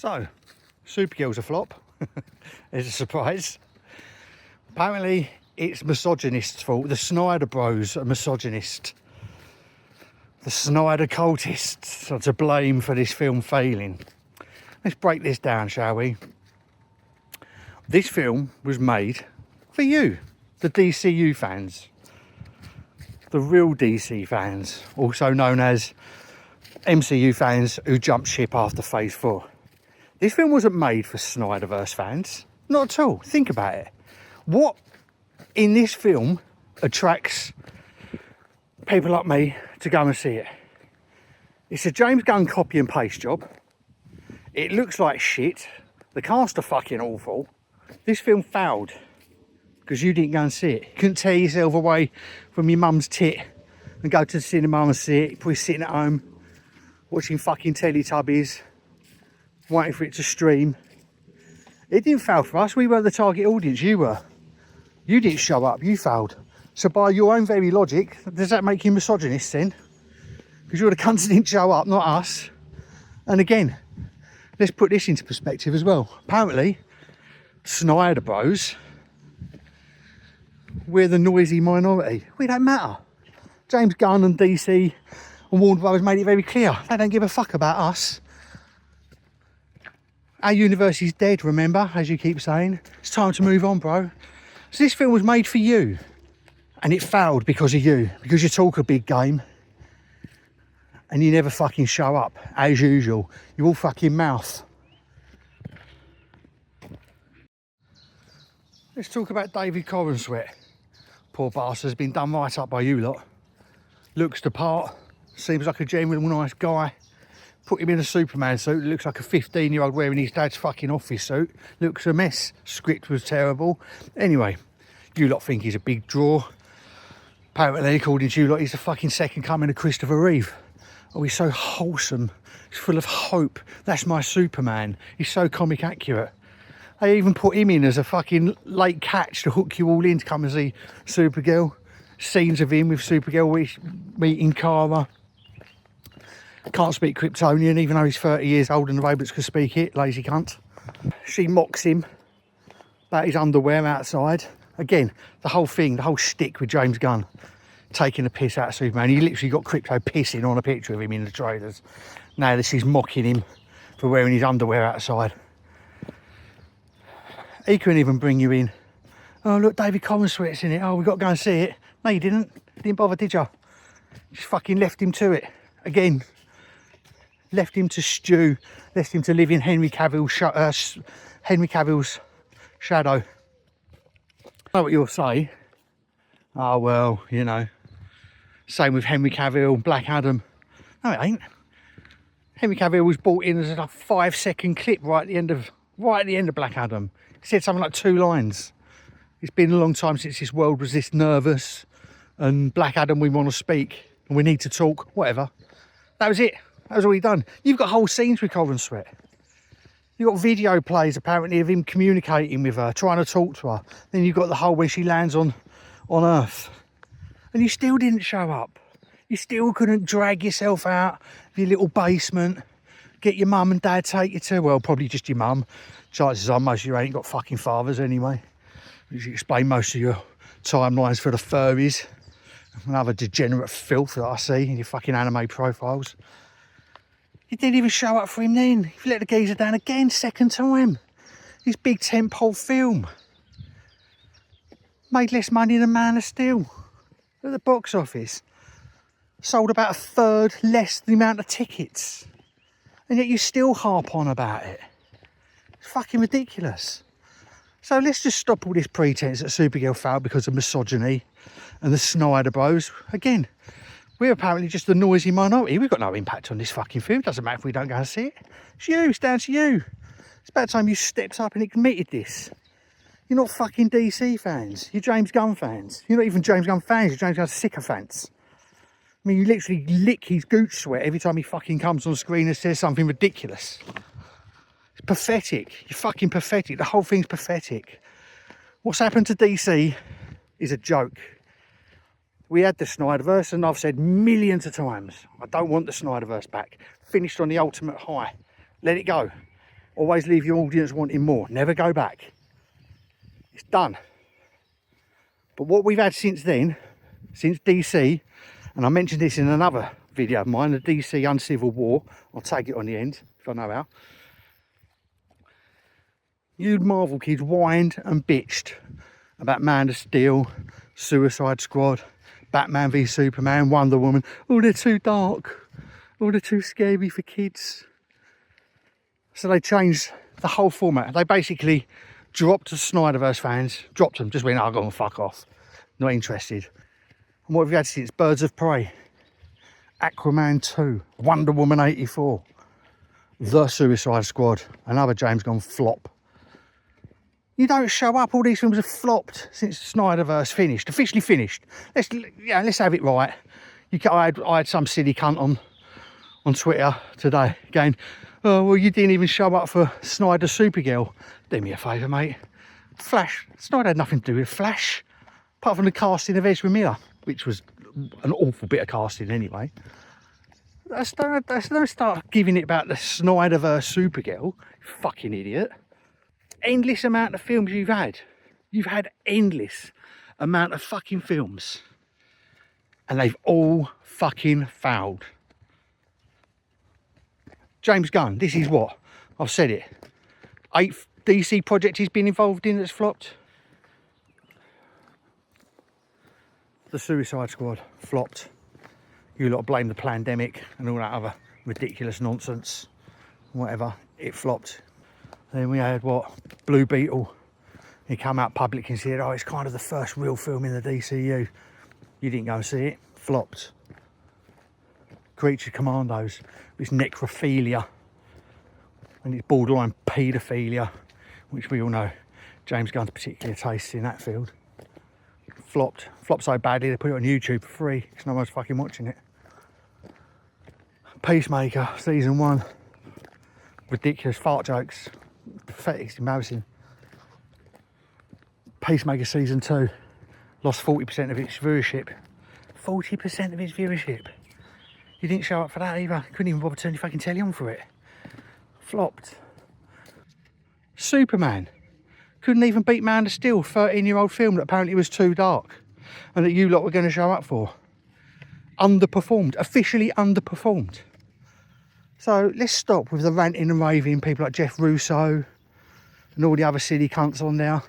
So, Supergirl's a flop. It's a surprise. Apparently, it's misogynists' fault. The Snyder Bros are misogynist. The Snyder cultists are to blame for this film failing. Let's break this down, shall we? This film was made for you, the DCU fans. The real DC fans, also known as MCU fans who jumped ship after Phase 4. This film wasn't made for Snyderverse fans. Not at all. Think about it. What in this film attracts people like me to go and see it? It's a James Gunn copy and paste job. It looks like shit. The cast are fucking awful. This film failed because you didn't go and see it. You couldn't tear yourself away from your mum's tit and go to the cinema and see it. You're probably sitting at home watching fucking Teletubbies, waiting for it to stream. It didn't fail for us. We were the target audience. You were. You didn't show up. You failed. So by your own very logic, does that make you misogynist then? Because you're the cunts that didn't show up, not us. And again, let's put this into perspective as well. Apparently, Snyder Bros, we're the noisy minority. We don't matter. James Gunn and DC and Warner Brothers made it very clear. They don't give a fuck about us. Our universe is dead, remember, as you keep saying. It's time to move on, bro. So this film was made for you. And it failed because of you. Because you talk a big game. And you never fucking show up, as usual. You're all fucking mouth. Let's talk about David Corenswet. Poor bastard's been done right up by you lot. Looks the part. Seems like a genuine nice guy. Put him in a Superman suit. Looks like a 15-year-old wearing his dad's fucking office suit. Looks a mess. Script was terrible. Anyway, you lot think he's a big draw. Apparently, according to you lot, he's the fucking second coming of Christopher Reeve. Oh, he's so wholesome. He's full of hope. That's my Superman. He's so comic accurate. They even put him in as a fucking late catch to hook you all in to come and see Supergirl. Scenes of him with Supergirl meeting Kara. Can't speak Kryptonian, even though he's 30 years old and the robots can speak it. Lazy cunt. She mocks him about his underwear outside. Again, the whole thing, the whole shtick with James Gunn. Taking a piss out of Superman. He literally got Crypto pissing on a picture of him in the trailers. Now this is mocking him for wearing his underwear outside. He couldn't even bring you in. Oh look, David Corenswet's in it. Oh, we've got to go and see it. No, you didn't. You didn't bother, did you? Just fucking left him to it. Again. Left him to stew. Left him to live in Henry Cavill's shadow. I know what you'll say. Oh well, you know. Same with Henry Cavill, Black Adam. No, it ain't. Henry Cavill was brought in as a 5-second clip right at the end of Black Adam. He said something like 2 lines. It's been a long time since this world was this nervous. And Black Adam, we want to speak. And we need to talk. Whatever. That was it. That was all he done. You've got whole scenes with Corenswet. You've got video plays, apparently, of him communicating with her, trying to talk to her. Then you've got the whole when she lands on Earth. And you still didn't show up. You still couldn't drag yourself out of your little basement, get your mum and dad take you to, well, probably just your mum. Chances are most of you ain't got fucking fathers anyway. You explain most of your timelines for the furries and other degenerate filth that I see in your fucking anime profiles. You didn't even show up for him then. You let the geezer down again, second time. His big tentpole film. Made less money than Man of Steel at the box office. Sold about a third less the amount of tickets. And yet you still harp on about it. It's fucking ridiculous. So let's just stop all this pretense that Supergirl failed because of misogyny and the Snyder Bros. Again, we're apparently just the noisy minority. We've got no impact on this fucking film. Doesn't matter if we don't go and see it. It's you. It's down to you. It's about time you stepped up and admitted this. You're not fucking DC fans. You're James Gunn fans. You're not even James Gunn fans. You're James Gunn sycophants. I mean, you literally lick his gooch sweat every time he fucking comes on screen and says something ridiculous. It's pathetic. You're fucking pathetic. The whole thing's pathetic. What's happened to DC is a joke. We had the Snyderverse, and I've said millions of times, I don't want the Snyderverse back. Finished on the ultimate high. Let it go. Always leave your audience wanting more. Never go back. It's done. But what we've had since then, since DC, and I mentioned this in another video of mine, the DC Uncivil War, I'll take it on the end if I know how. You Marvel kids whined and bitched about Man of Steel, Suicide Squad, Batman v Superman, Wonder Woman. Oh, they're too dark. Oh, they're too scary for kids. So they changed the whole format. They basically dropped the Snyderverse fans, dropped them, just went, oh, go and fuck off. Not interested. And what have we had since? Birds of Prey, Aquaman 2, Wonder Woman 84, The Suicide Squad, another James Gunn flop. You don't show up. All these films have flopped since Snyderverse finished, officially finished. Let's have it right. I had some silly cunt on Twitter today going, oh, well, you didn't even show up for Snyder Supergirl. Do me a favour, mate. Flash. Snyder had nothing to do with Flash, apart from the casting of Ezra Miller, which was an awful bit of casting anyway. Don't start giving it about the Snyderverse Supergirl, you fucking idiot. Endless amount of films you've had. You've had endless amount of fucking films. And they've all fucking failed. James Gunn, this is what? I've said it. 8th DC project he's been involved in that's flopped. The Suicide Squad flopped. You lot blame the pandemic and all that other ridiculous nonsense. Whatever, it flopped. Then we had what? Blue Beetle. He came out public and said, oh, it's kind of the first real film in the DCU. You didn't go and see it. Flopped. Creature Commandos. It's necrophilia. And it's borderline paedophilia, which we all know James Gunn's particular taste in that field. Flopped. Flopped so badly they put it on YouTube for free because no one's fucking watching it. Peacemaker, season 1. Ridiculous fart jokes. Pathetic, it's embarrassing. Peacemaker season 2 lost 40% of its viewership. 40% of its viewership. You didn't show up for that either. Couldn't even bother turning your fucking telly on for it. Flopped. Superman. Couldn't even beat Man of Steel, 13-year-old film that apparently was too dark and that you lot were going to show up for. Underperformed. Officially underperformed. So let's stop with the ranting and raving, people like Jeff Russo and all the other silly cunts on there.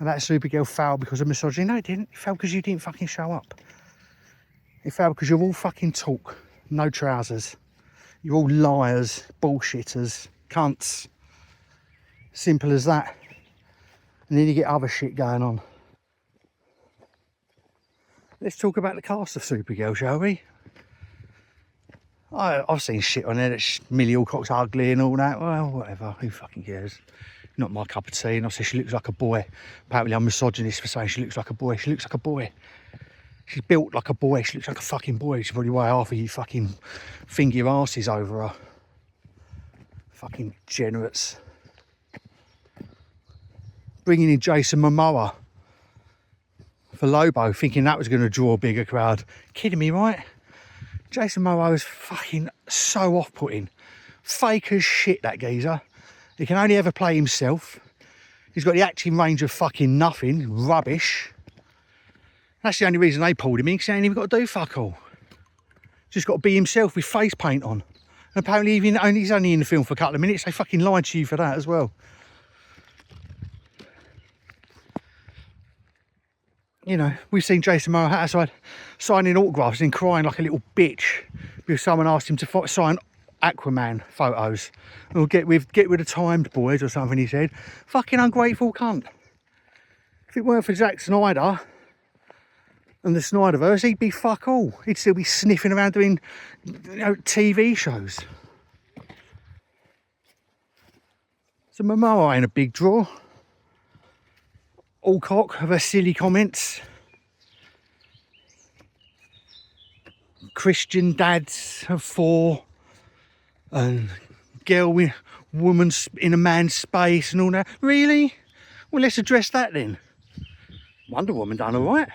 And that Supergirl failed because of misogyny. No, it didn't. It failed because you didn't fucking show up. It failed because you're all fucking talk, no trousers. You're all liars, bullshitters, cunts. Simple as that. And then you get other shit going on. Let's talk about the cast of Supergirl, shall we? I've seen shit on there that Millie Alcock's ugly and all that. Well, whatever. Who fucking cares? Not my cup of tea. And I say she looks like a boy. Apparently I'm misogynist for saying she looks like a boy. She looks like a boy. She's built like a boy. She looks like a fucking boy. She's probably way half of you fucking finger your asses over her. Fucking degenerates. Bringing in Jason Momoa for Lobo, thinking that was going to draw a bigger crowd. Kidding me, right? Jason Momoa is fucking so off-putting. Fake as shit, that geezer. He can only ever play himself. He's got the acting range of fucking nothing. Rubbish. That's the only reason they pulled him in, because he ain't even got to do fuck all. Just got to be himself with face paint on. And apparently he's only in the film for a couple of minutes. They fucking lied to you for that as well. You know, we've seen Jason Momoa outside signing autographs and crying like a little bitch because someone asked him to sign Aquaman photos. Or get rid of timed boys or something, he said. Fucking ungrateful cunt. If it weren't for Zack Snyder and the Snyderverse, he'd be fuck all. He'd still be sniffing around doing, you know, TV shows. So Momoa ain't a big draw. Alcock of her silly comments. Christian dads of 4 and woman in a man's space and all that. Really? Well, let's address that then. Wonder Woman done all right.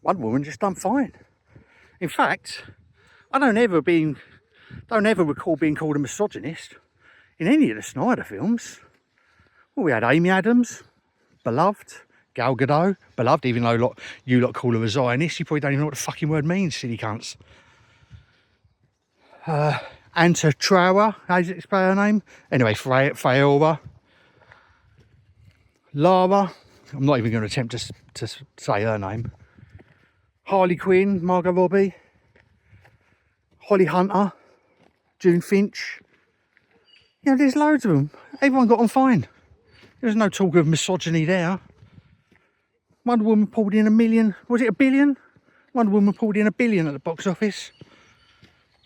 Wonder Woman just done fine. In fact, I don't ever recall being called a misogynist in any of the Snyder films. Well, we had Amy Adams, beloved. Gal Gadot, beloved, even though you lot call her a Zionist. You probably don't even know what the fucking word means, silly cunts. Anta Trawa, how does it spell her name? Anyway, Faora. Lara, I'm not even going to attempt to say her name. Harley Quinn, Margot Robbie. Holly Hunter, June Finch. You know, there's loads of them. Everyone got on fine. There's no talk of misogyny there. Wonder Woman pulled in $1 million. Was it $1 billion? Wonder Woman pulled in $1 billion at the box office.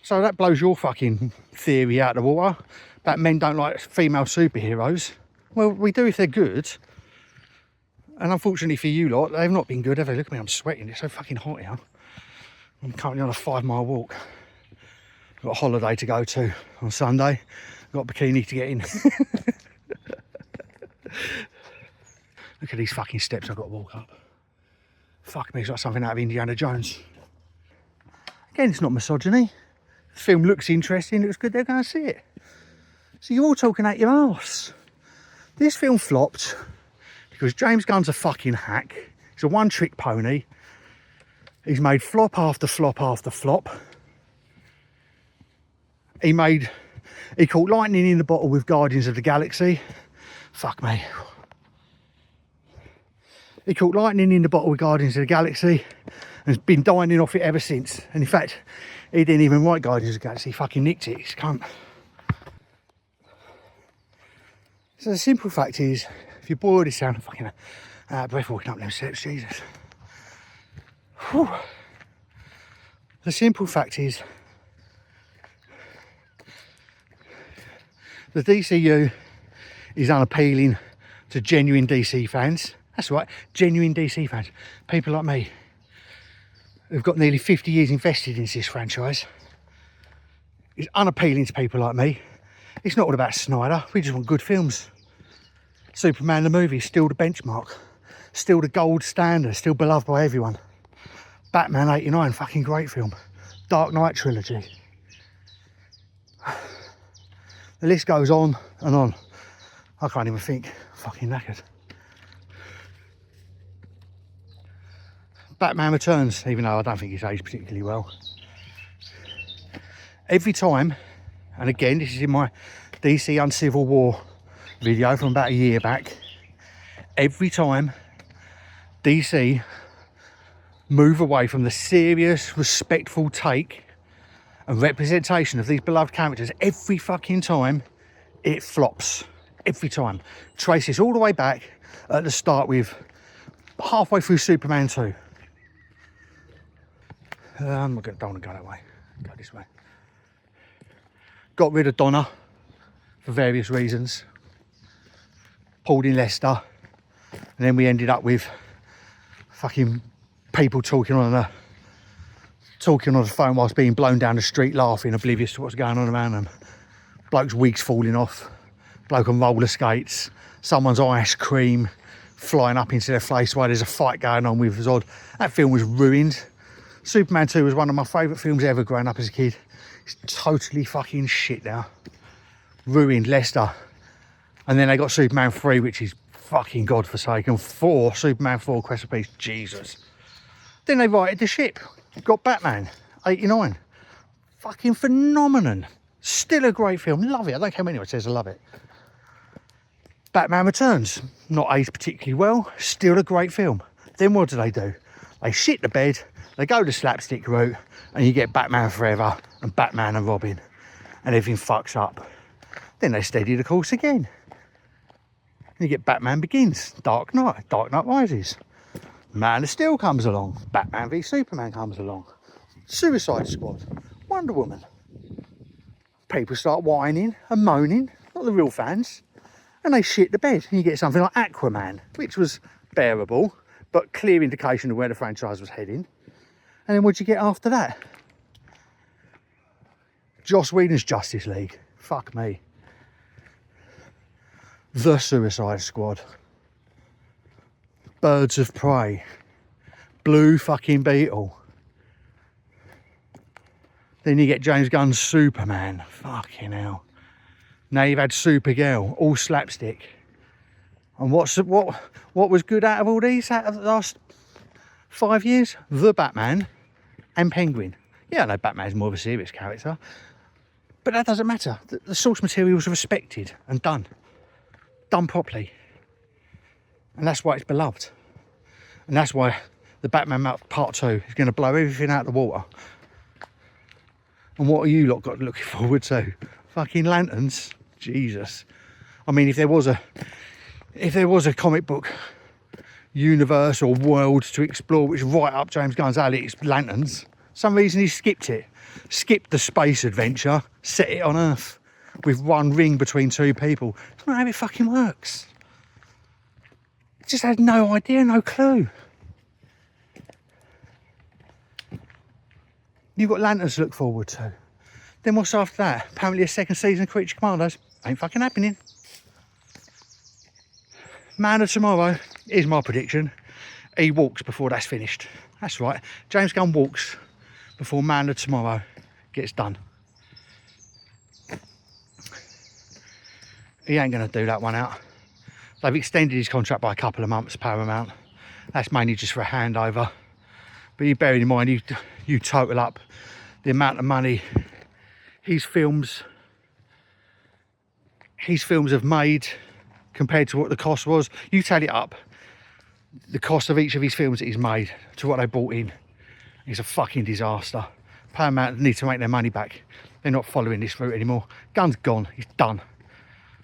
So that blows your fucking theory out of the water that men don't like female superheroes. Well, we do if they're good. And unfortunately for you lot, they've not been good, have they? Look at me, I'm sweating. It's so fucking hot here. I'm currently on a 5-mile walk. I've got a holiday to go to on Sunday. I've got a bikini to get in. Look at these fucking steps I've got to walk up. Fuck me, it's like something out of Indiana Jones. Again, it's not misogyny. The film looks interesting, it looks good, they're going to see it. So you're all talking out your arse. This film flopped because James Gunn's a fucking hack. He's a one-trick pony. He's made flop after flop after flop. He caught lightning in the bottle with Guardians of the Galaxy. Fuck me. He caught lightning in the bottle with Guardians of the Galaxy and has been dining off it ever since. And in fact, he didn't even write Guardians of the Galaxy, he fucking nicked it, he's cunt. So the simple fact is, if you're bored, it's sounding fucking out of breath walking up them steps, Jesus. Whew. The simple fact is, the DCU is unappealing to genuine DC fans. That's right, genuine DC fans. People like me who've got nearly 50 years invested in this franchise. It's unappealing to people like me. It's not all about Snyder, we just want good films. Superman the movie is still the benchmark, still the gold standard, still beloved by everyone. Batman 89, fucking great film. Dark Knight trilogy. The list goes on and on. I can't even think. I'm fucking knackered. Batman Returns, even though I don't think he's aged particularly well. Every time, and again, this is in my DC Uncivil War video from about a year back. Every time DC move away from the serious, respectful take and representation of these beloved characters, every fucking time it flops. Every time. Trace this all the way back at the start with halfway through Superman 2. Don't want to go that way. Go this way. Got rid of Donna for various reasons. Pulled in Leicester. And then we ended up with fucking people talking on the phone whilst being blown down the street laughing, oblivious to what's going on around them. Bloke's wigs falling off. Bloke on roller skates. Someone's ice cream flying up into their face while there's a fight going on with Zod. That film was ruined. Superman 2 was one of my favourite films ever growing up as a kid. It's totally fucking shit now. Ruined Leicester. And then they got Superman 3, which is fucking godforsaken. 4, Superman 4, Quest for Peace, Jesus. Then they righted the ship. Got Batman, 89. Fucking phenomenon. Still a great film, love it. I don't care what anyone says, I love it. Batman Returns, not aged particularly well, still a great film. Then what do? They shit the bed, they go the slapstick route, and you get Batman Forever and Batman and Robin, and everything fucks up. Then they steady the course again. And you get Batman Begins, Dark Knight Rises. Man of Steel comes along, Batman v Superman comes along, Suicide Squad, Wonder Woman. People start whining and moaning, not the real fans, and they shit the bed. And you get something like Aquaman, which was bearable, but clear indication of where the franchise was heading. And then what'd you get after that? Joss Whedon's Justice League. Fuck me. The Suicide Squad. Birds of Prey. Blue fucking Beetle. Then you get James Gunn's Superman. Fucking hell. Now you've had Supergirl, all slapstick. And what was good out of all these out of the last 5 years? The Batman and Penguin. Yeah, I know Batman's more of a serious character, but that doesn't matter. The source material was respected and done properly. And that's why it's beloved. And that's why the Batman Part 2 is going to blow everything out of the water. And what are you lot got looking forward to? Fucking lanterns? Jesus. I mean, if there was a comic book universe or world to explore which is right up James Gunn's alley, it's lanterns. Some reason he skipped it. Skipped the space adventure, set it on Earth with one ring between two people. That's not how it fucking works. It just had no idea, no clue. You've got lanterns to look forward to. Then what's after that? Apparently a second season of Creature Commandos. Ain't fucking happening. Man of Tomorrow is my prediction. He walks before that's finished. That's right. James Gunn walks before Man of Tomorrow gets done. He ain't going to do that one out. They've extended his contract by a couple of months, Paramount. That's mainly just for a handover. But you bear in mind, you total up the amount of money his films have made compared to what the cost was. You tally it up, the cost of each of his films that he's made to what they bought in. It's a fucking disaster. Paramount need to make their money back. They're not following this route anymore. Gunn's gone, he's done.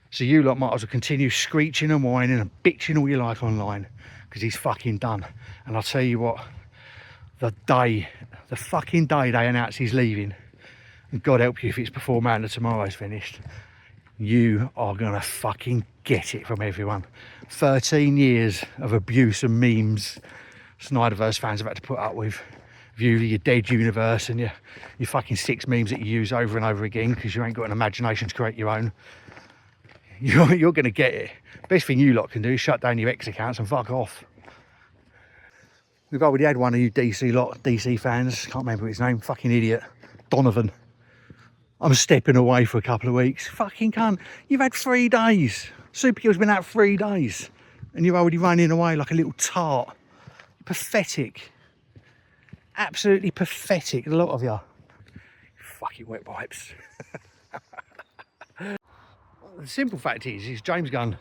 So you lot might as well continue screeching and whining and bitching all you like online, because he's fucking done. And I'll tell you what, the fucking day they announce he's leaving, and God help you if it's before Man of Tomorrow's finished, you are gonna fucking get it from everyone. 13 years of abuse and memes Snyderverse fans have had to put up with. View your dead universe and your fucking 6 memes that you use over and over again because you ain't got an imagination to create your own. You're gonna get it. Best thing you lot can do is shut down your X accounts and fuck off. We've already had one of you DC fans, can't remember his name, fucking idiot, Donovan. I'm stepping away for a couple of weeks. Fucking cunt. You've had 3 days. Supergirl's been out 3 days and you're already running away like a little tart. Pathetic. Absolutely pathetic, a lot of you. Fucking wet wipes. The simple fact is James Gunn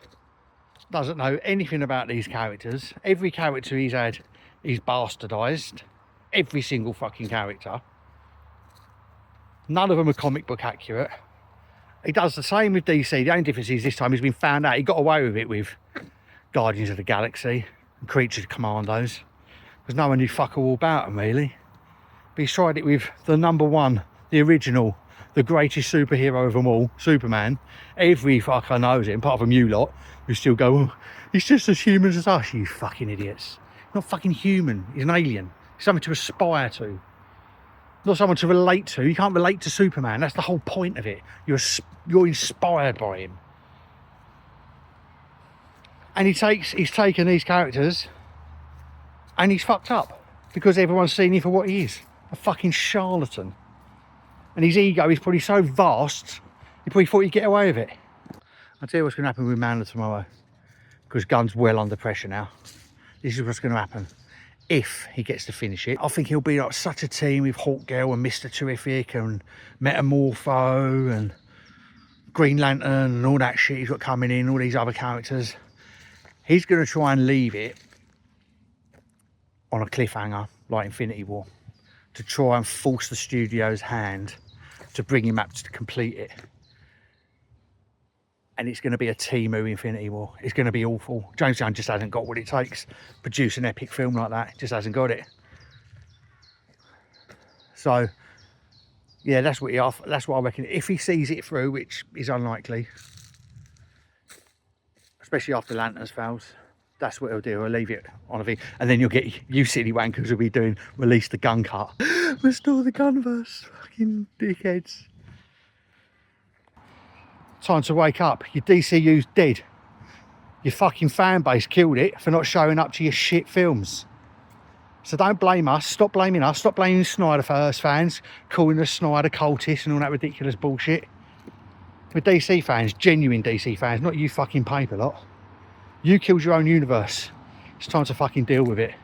doesn't know anything about these characters. Every character he's had, he's bastardised. Every single fucking character. None of them are comic book accurate. He does the same with DC. The only difference is this time he's been found out. He got away with it with Guardians of the Galaxy and Creature Commandos, because no one knew fuck all about them really. But he's tried it with the number one, the original, the greatest superhero of them all, Superman. Every fucker knows him, apart from you lot, who still go, oh, he's just as human as us, you fucking idiots. He's not fucking human, he's an alien. He's something to aspire to. Not someone to relate to. You can't relate to Superman, that's the whole point of it. You're inspired by him. And he's taken these characters and he's fucked up because everyone's seen him for what he is, a fucking charlatan. And his ego is probably so vast, he probably thought he'd get away with it. I'll tell you what's going to happen with Man of Tomorrow, because Gunn's well under pressure now. This is what's going to happen if he gets to finish it. I think he'll be like such a team with Hawkgirl and Mr. Terrific and Metamorpho and Green Lantern and all that shit he's got coming in, all these other characters. He's going to try and leave it on a cliffhanger like Infinity War, to try and force the studio's hand to bring him up to complete it. And it's going to be a Timu Infinity War. It's going to be awful. James Gunn just hasn't got what it takes. Produce an epic film like that, just hasn't got it. So, yeah, that's what I reckon. If he sees it through, which is unlikely, especially after Lanterns fails, that's what he'll do. He'll leave it on a V, and then you'll get you silly wankers will be doing release the Gun cut. Restore the Gunverse, fucking dickheads. Time to wake up. Your DCU's dead. Your fucking fan base killed it for not showing up to your shit films. So don't blame us. Stop blaming us. Stop blaming Snyderverse fans, calling us Snyder cultists and all that ridiculous bullshit. with DC fans, genuine DC fans, not you fucking paper lot. You killed your own universe. It's time to fucking deal with it.